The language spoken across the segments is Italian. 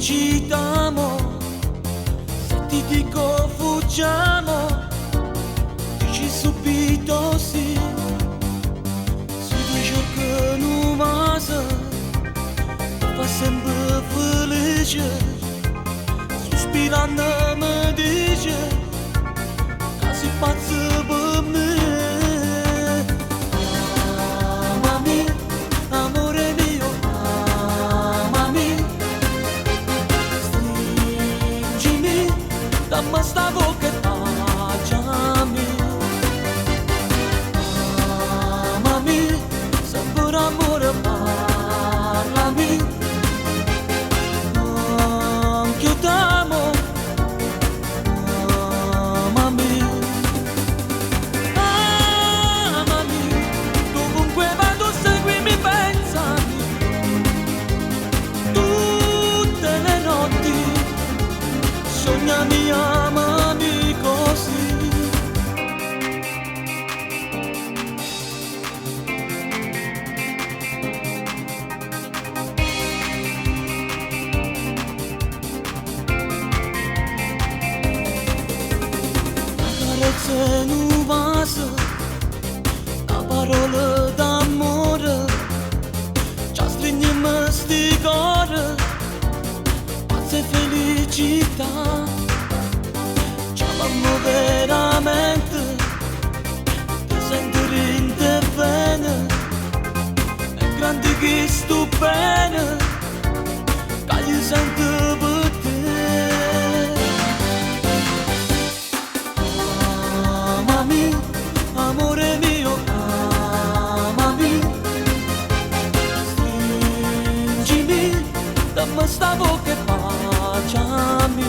felicità, mo. Se ti dico fuggiamo, dici subito sì. Se dici che non masa, fa sempre felice. Sospirando mi dice che sei pazzo per me. Ma stavo che baciami, amami, sempre amore parlami, anch'io t'amo, amami, amami, dovunque vado seguimi, pensami, tutte le notti, sognami, amami così. La carezza non basta, la parola d'amore, ci stringiamo sti cuore, pazza e felicità. Amamo veramente, ti sento rinde bene, è grande che sto bene, che io sento per te. Amami, amore mio, amami, stringimi, dammi sta bocca e baciami.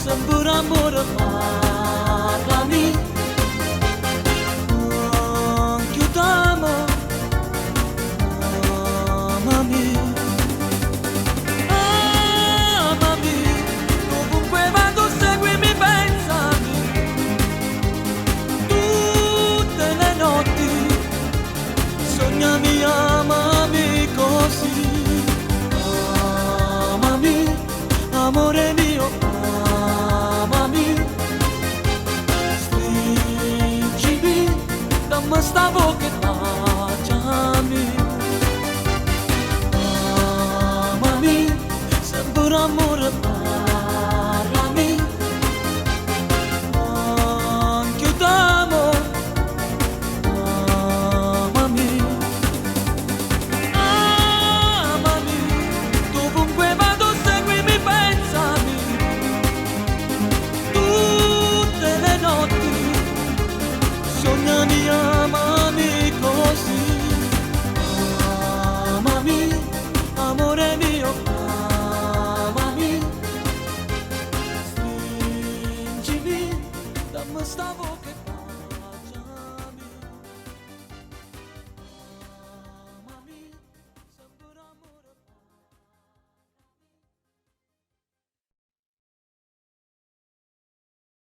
Sempre amore parlami, anch'io t'amo, amami, amami, dovunque vado seguimi, pensami, tutte le notti, sognami, amami così, amami, amore mio. Ma stavo che baciami, amami, sempre amore.